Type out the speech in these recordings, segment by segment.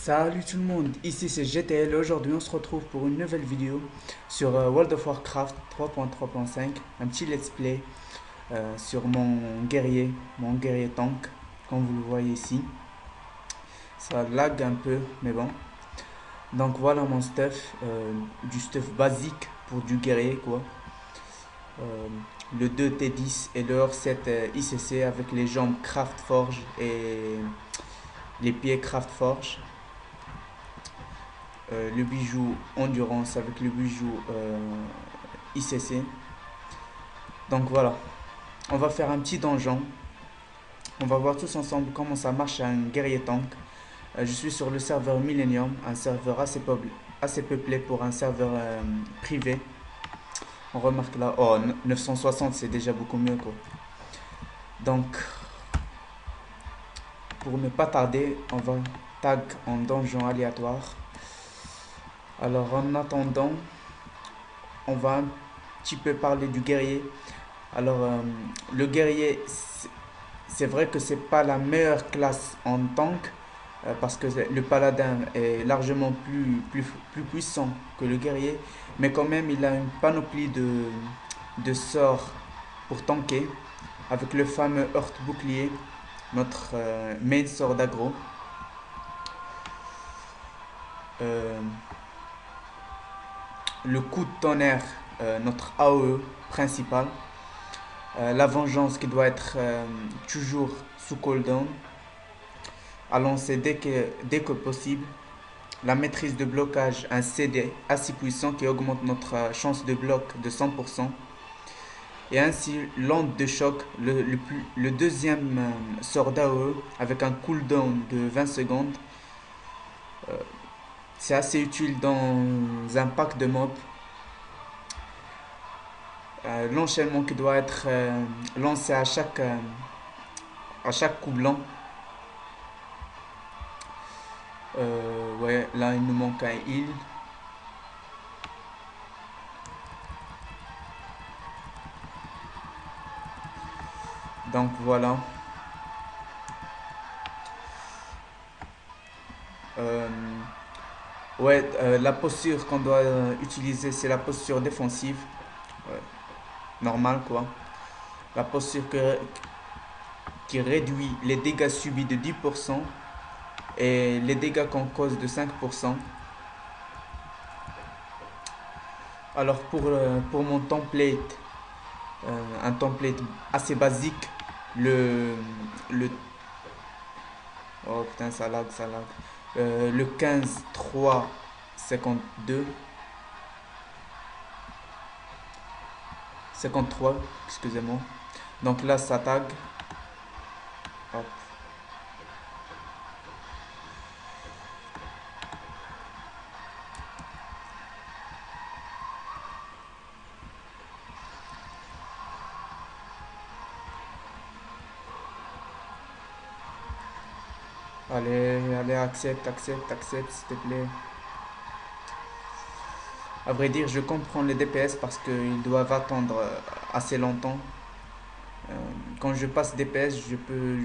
Salut tout le monde, ici c'est GTL. Aujourd'hui on se retrouve pour une nouvelle vidéo sur World of Warcraft 3.3.5, un petit let's play sur mon guerrier tank, comme vous le voyez ici. Ça lag un peu, mais bon. Donc voilà mon stuff, du stuff basique pour du guerrier quoi. Euh, le 2T10 et le Hors-7 ICC avec les jambes Craft Forge et les pieds Craft Forge. Le bijou Endurance avec le bijou ICC. Donc voilà, on va faire un petit donjon. On va voir tous ensemble comment ça marche un guerrier tank. Je suis sur le serveur Millennium, un serveur assez peuplé pour un serveur privé. On remarque là, oh 960 c'est déjà beaucoup mieux quoi. Donc pour ne pas tarder, on va tag en donjon aléatoire. Alors en attendant, on va un petit peu parler du guerrier. Alors, le guerrier, c'est vrai que c'est pas la meilleure classe en tank, parce que le paladin est largement plus puissant que le guerrier, mais quand même il a une panoplie de sorts pour tanker, avec le fameux Heurte Bouclier, notre main sort d'aggro. Euh, le coup de tonnerre, notre AOE principal. La vengeance qui doit être toujours sous cooldown, à lancer dès que possible. La maîtrise de blocage, un CD assez puissant qui augmente notre chance de bloc de 100%. Et ainsi l'onde de choc, le deuxième sort d'AOE avec un cooldown de 20 secondes. Euh, c'est assez utile dans un pack de mobs. L'enchaînement qui doit être lancé à chaque coup blanc. Ouais, là il nous manque un heal. Donc voilà. Euh, ouais, la posture qu'on doit utiliser, c'est la posture défensive. Ouais, normal quoi. La posture qui réduit les dégâts subis de 10% et les dégâts qu'on cause de 5%. Alors pour mon template, un template assez basique, le oh putain ça lag, ça lag. Le 15 3 52 53, excusez-moi. Donc là ça tag. Hop. Allez, accepte, s'il te plaît. À vrai dire, je comprends les DPS parce qu'ils doivent attendre assez longtemps. Euh, Quand je passe DPS, je peux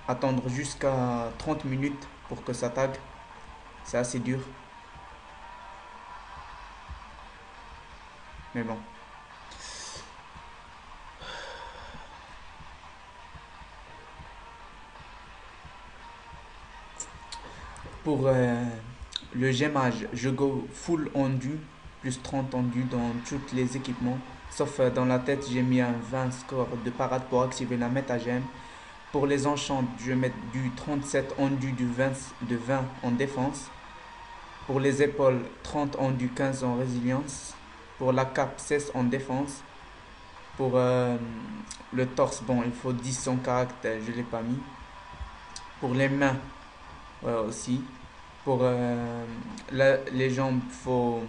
attendre jusqu'à 30 minutes pour que ça tag. C'est assez dur, mais bon. Pour le gémage, je go full endu, plus 30 endu dans tous les équipements. Sauf dans la tête, j'ai mis un 20 score de parade pour activer la métagemme. Pour les enchantes, je vais mettre du 37 endu, de 20 en défense. Pour les épaules, 30 endu, 15 en résilience. Pour la cape, 16 en défense. Pour le torse, bon, il faut 10 en caractère, je ne l'ai pas mis. Pour les mains, ouais, aussi. Pour les jambes, faut.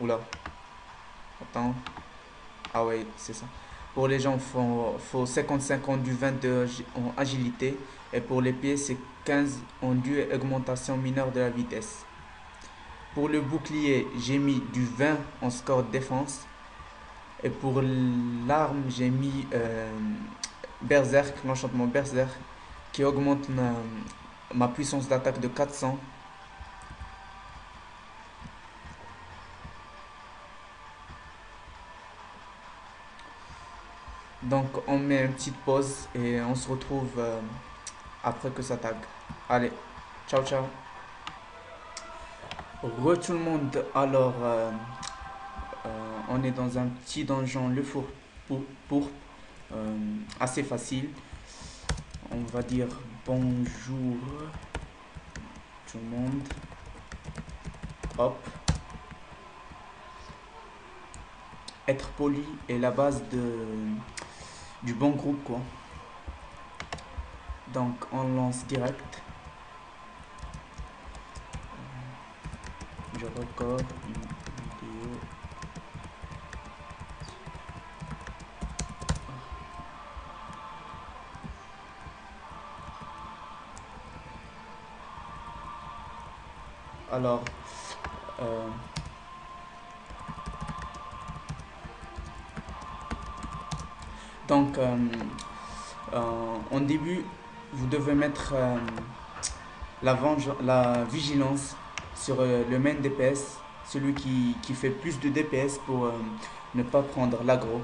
Oula, attends. Ah ouais, c'est ça. Pour les jambes, faut 55 en du 22 en agilité. Et pour les pieds, c'est 15 en du et augmentation mineure de la vitesse. Pour le bouclier, j'ai mis du 20 en score de défense. Et pour l'arme, j'ai mis Berserk, l'enchantement Berserk, qui augmente ma puissance d'attaque de 400 Donc on met une petite pause et on se retrouve après que ça tag. Allez, ciao ciao. Re tout le monde, alors on est dans un petit donjon, le four pourpre, assez facile. On va dire bonjour tout le monde. Hop. Être poli est la base du bon groupe quoi. Donc on lance direct. Je recorde une vidéo. Alors, euh, donc en début, vous devez mettre la vigilance sur le main DPS, celui qui fait plus de DPS pour ne pas prendre l'aggro.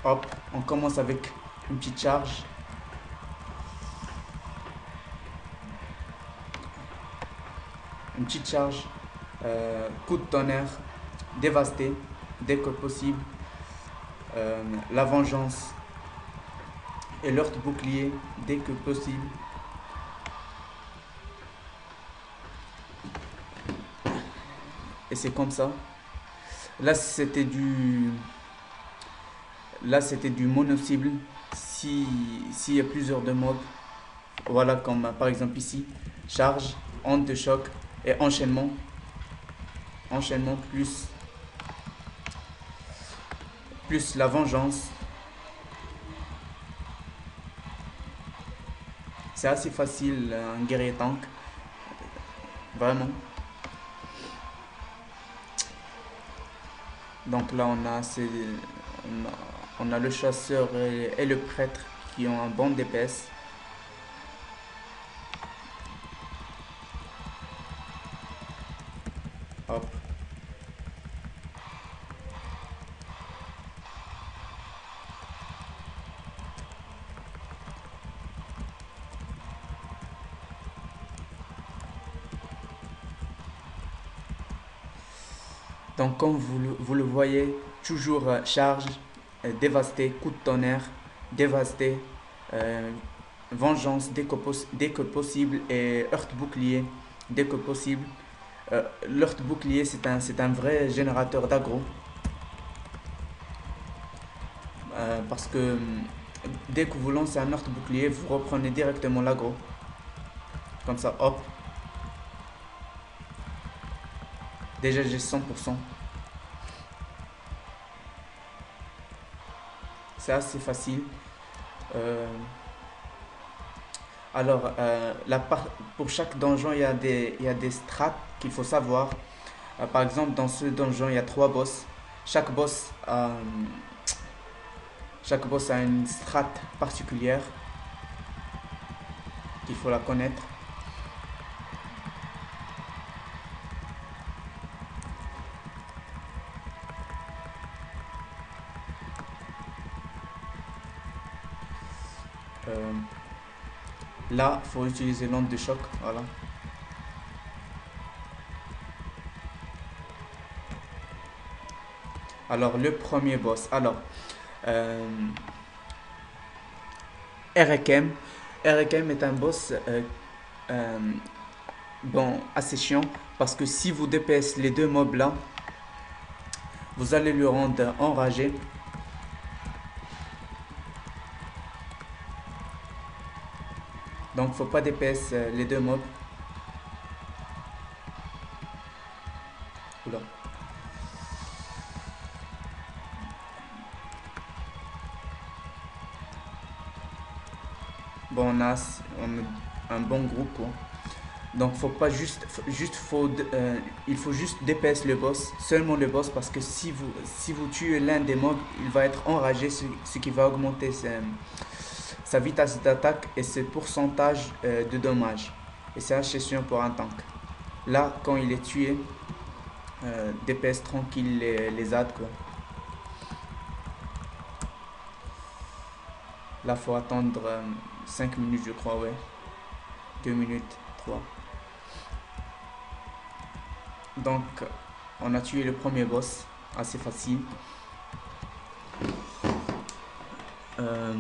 Hop, on commence avec une petite charge. Une petite charge, coup de tonnerre, dévasté dès que possible, la vengeance et l'heurte bouclier dès que possible. Et c'est comme ça. Là c'était du mono cible. S'il y a plusieurs de mobs, voilà comme par exemple ici, charge, onde de choc et enchaînement. Enchaînement plus la vengeance. C'est assez facile un guerrier tank, vraiment. Donc là on a le chasseur et le prêtre qui ont un bon DPS. Hop. Donc comme vous le voyez, toujours charge, dévasté, coup de tonnerre, dévasté, vengeance dès que possible et heurte bouclier dès que possible. L'heurte bouclier c'est un vrai générateur d'aggro. Parce que dès que vous lancez un heurte bouclier, vous reprenez directement l'aggro. Comme ça, hop. Déjà j'ai 100%. C'est assez facile. Euh, alors, pour chaque donjon, il y a des strats qu'il faut savoir. Par exemple, dans ce donjon, il y a 3 boss. Chaque boss a, chaque boss a une strat particulière qu'il faut la connaître. Là, il faut utiliser l'onde de choc. Voilà. Alors, le premier boss. Alors, Erekem. Erekem est un boss euh, bon, assez chiant parce que si vous DPS les deux mobs là, vous allez le rendre enragé. Donc faut pas DPS les deux mobs. Oula. Bon, on a un bon groupe quoi. Donc faut pas il faut juste DPS le boss, seulement le boss parce que si vous tuez l'un des mobs, il va être enragé, ce qui va augmenter sa vitesse d'attaque et ses pourcentages de dommages. Et c'est assez chiant pour un tank. Là, quand il est tué, DPS tranquille les adds quoi. Là, faut attendre 5 minutes, je crois, ouais. 2 minutes, 3. Donc, on a tué le premier boss, assez facile. Euh,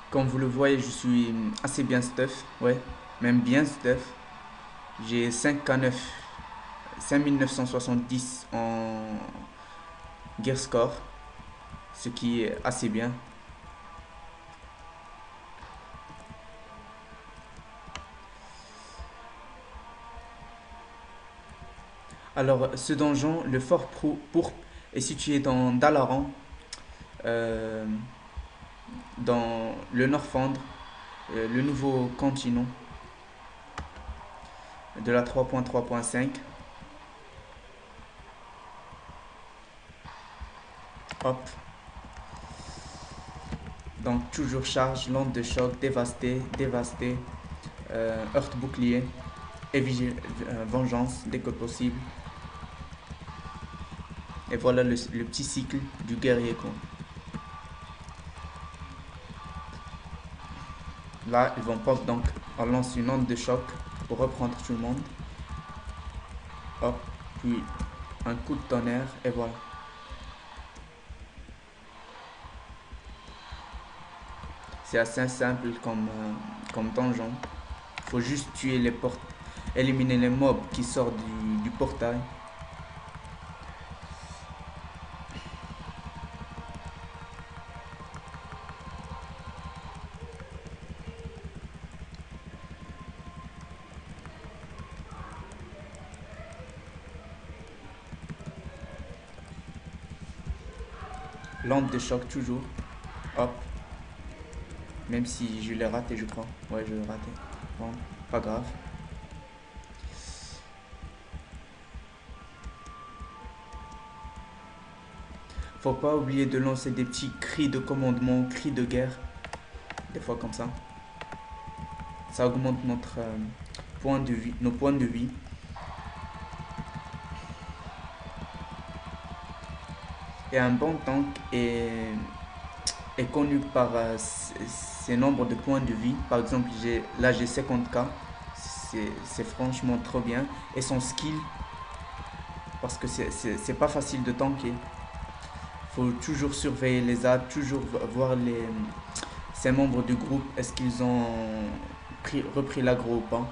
Comme vous le voyez, je suis assez bien stuff, ouais, même bien stuff. J'ai 5K9, 5970 en gear score, ce qui est assez bien. Alors, ce donjon, le fort pourpre, est situé dans Dalaran, euh, dans le Northrend, le nouveau continent de la 3.3.5. Hop. Donc, toujours charge, lente de choc, dévasté, dévasté, heurte bouclier et vengeance dès que possible. Et voilà le petit cycle du guerrier, quoi. Là, ils vont pop, donc on lance une onde de choc pour reprendre tout le monde. Hop, puis un coup de tonnerre et voilà. C'est assez simple comme donjon. Faut juste tuer les portes, éliminer les mobs qui sortent du portail. Lente de choc toujours. Hop. Même si je l'ai raté, je crois. Ouais, je l'ai raté. Bon, pas grave. Faut pas oublier de lancer des petits cris de commandement, cris de guerre. Des fois comme ça. Ça augmente notre point de vie, nos points de vie. Et un bon tank est connu par ses nombres de points de vie. Par exemple, là j'ai 50k. C'est franchement trop bien. Et son skill, parce que c'est pas facile de tanker. Faut toujours surveiller les adds, toujours voir ses membres du groupe. Est-ce qu'ils ont repris l'aggro ou pas.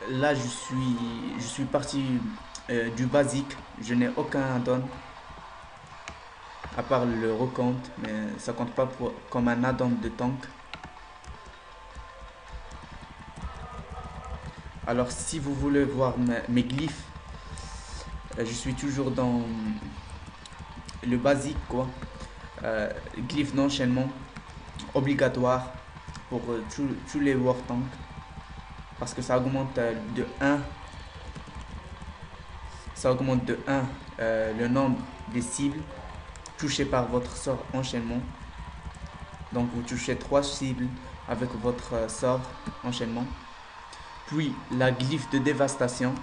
Là, je suis parti du basique. Je n'ai aucun add-on à part le recompte, mais ça compte pas comme un add-on de tank. Alors, si vous voulez voir mes glyphes, je suis toujours dans le basique, quoi. Glyphes d'enchaînement obligatoire pour tous les war tanks, parce que ça augmente de 1 le nombre des cibles touchées par votre sort enchaînement. Donc vous touchez 3 cibles avec votre sort enchaînement. Puis la glyphe de dévastation.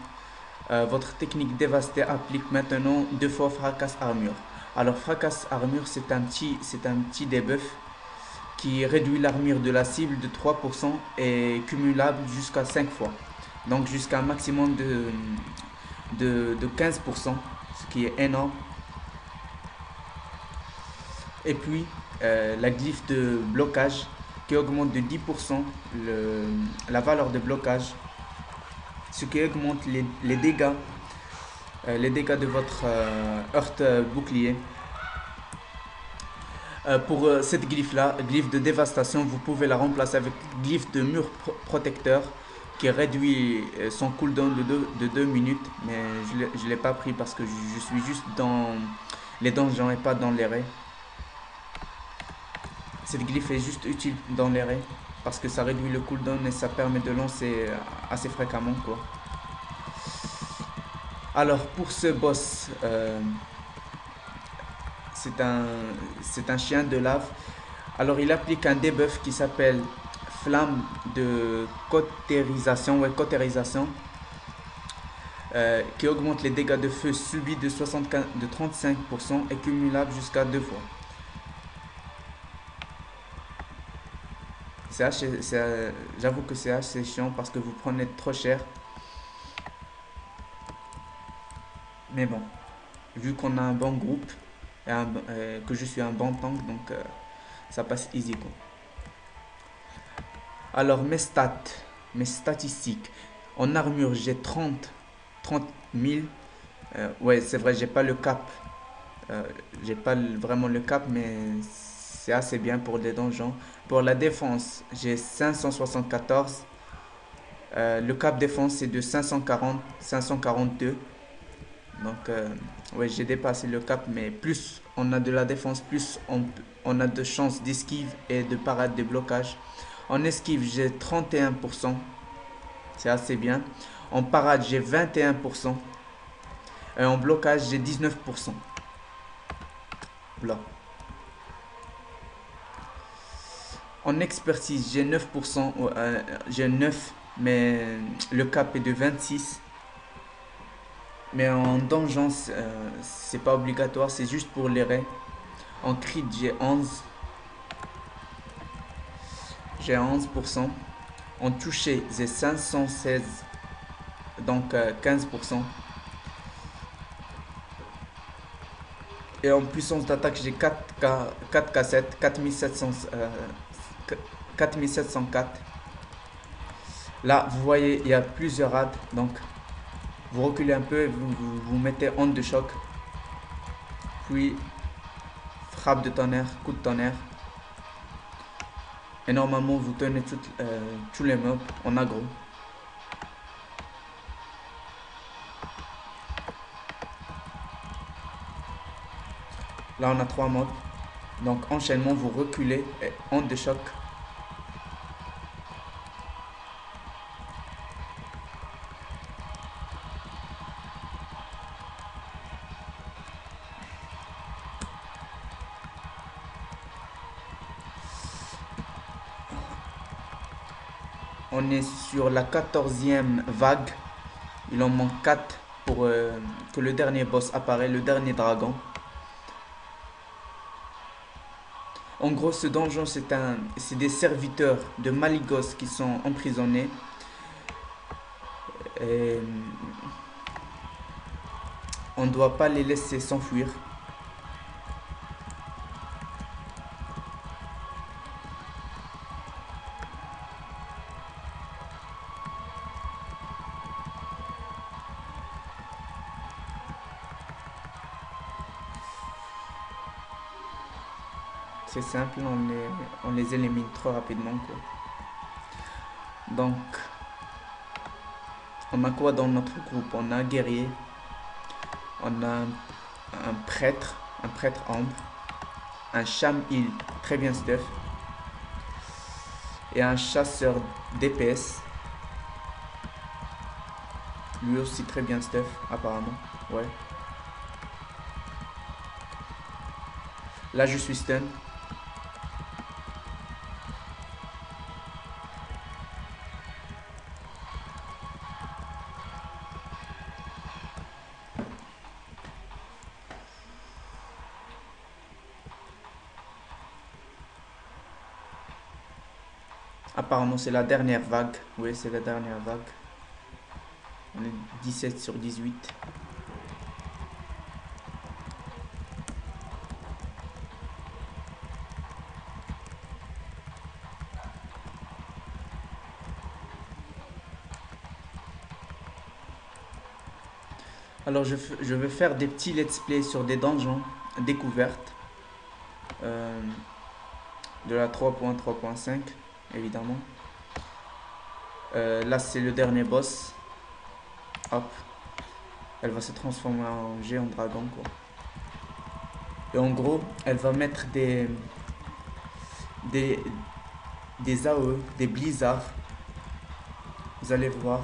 Votre technique dévastée applique maintenant 2 fois fracasse armure. Alors fracasse armure, c'est un petit debuff qui réduit l'armure de la cible de 3% et cumulable jusqu'à 5 fois. Donc jusqu'à un maximum de 15%, ce qui est énorme. Et puis la glyphe de blocage qui augmente de 10% la valeur de blocage, ce qui augmente les dégâts de votre heurte bouclier. Pour cette glyphe là, glyphe de dévastation, vous pouvez la remplacer avec glyphe de mur protecteur qui réduit son cooldown de 2 minutes, mais je ne l'ai pas pris parce que je suis juste dans les donjons et pas dans les raids. Cette glyphe est juste utile dans les raids parce que ça réduit le cooldown et ça permet de lancer assez fréquemment, quoi. Alors pour ce boss, c'est un chien de lave. Alors il applique un debuff qui s'appelle flamme de cautérisation. Ouais, cautérisation. qui augmente les dégâts de feu subis de 35% et cumulable jusqu'à 2 fois. J'avoue que c'est assez chiant parce que vous prenez trop cher. Mais bon, vu qu'on a un bon groupe et que je suis un bon tank, donc ça passe easy quoi. Alors mes statistiques. En armure, j'ai 30 000. Ouais, c'est vrai, j'ai pas le cap. J'ai pas vraiment le cap, mais c'est assez bien pour des donjons. Pour la défense, j'ai 574. Le cap défense, c'est de 540, 542. Donc, ouais, j'ai dépassé le cap, mais plus on a de la défense, plus on a de chances d'esquive et de parade de blocage. En esquive, j'ai 31%, c'est assez bien. En parade, j'ai 21%. Et en blocage, j'ai 19%. Là. En expertise, j'ai 9%, j'ai 9, mais le cap est de 26. Mais en donjon, c'est pas obligatoire, c'est juste pour les raids. En crit, j'ai 11. J'ai 11%. En touché, j'ai 516. Donc 15%. Et en puissance d'attaque, j'ai 4K7, 4704. Là, vous voyez, il y a plusieurs rades. Donc, vous reculez un peu et vous mettez onde de choc. Puis, frappe de tonnerre, coup de tonnerre. Et normalement, vous tenez tous les mobs en aggro. Là, on a 3 mobs. Donc, enchaînement, vous reculez et onde de choc. On est sur la 14e vague. Il en manque 4 pour que le dernier boss apparaisse, le dernier dragon. En gros, ce donjon, c'est des serviteurs de Malygos qui sont emprisonnés. Et on ne doit pas les laisser s'enfuir. C'est simple, on les élimine trop rapidement quoi. Donc, on a quoi dans notre groupe? On a un guerrier, on a un prêtre ambre, un Shamil très bien stuff, et un chasseur DPS, lui aussi très bien stuff apparemment, ouais. Là je suis stun. Apparemment c'est la dernière vague. Oui, c'est la dernière vague. On est 17 sur 18. Alors je vais faire des petits let's play sur des donjons découvertes. De la 3.3.5 évidemment. Là c'est le dernier boss. Hop. Elle va se transformer en géant dragon quoi. Et en gros, elle va mettre des AOE, des blizzards. Vous allez voir.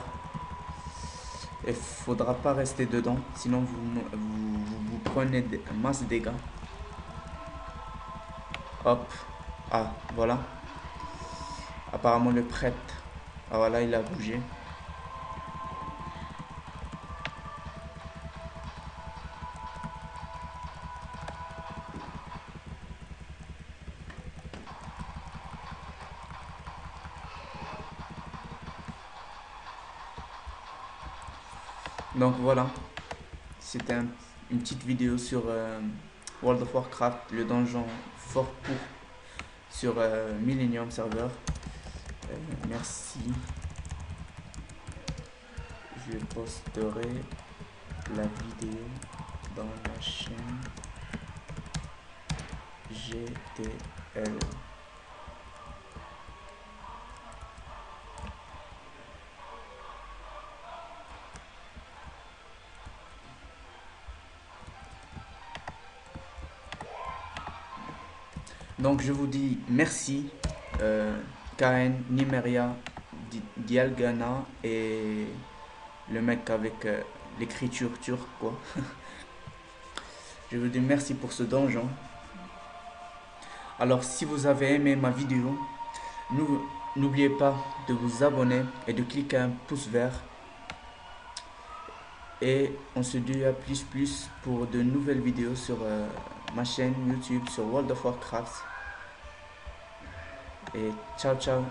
Il faudra pas rester dedans, sinon vous prenez des masse de dégâts. Hop. Ah, voilà. Apparemment le prêtre. Ah voilà, il a bougé. Donc voilà, c'était une petite vidéo sur World of Warcraft, le donjon fort pour sur Millennium Server. Merci. Je posterai la vidéo dans la chaîne GTL. Donc je vous dis merci, Karen, Nimeria, Dialgana et le mec avec l'écriture turque quoi. Je vous dis merci pour ce donjon. Alors si vous avez aimé ma vidéo, n'oubliez pas de vous abonner et de cliquer un pouce vert. Et on se dit à plus pour de nouvelles vidéos sur ma chaîne YouTube sur World of Warcraft. Et ciao ciao.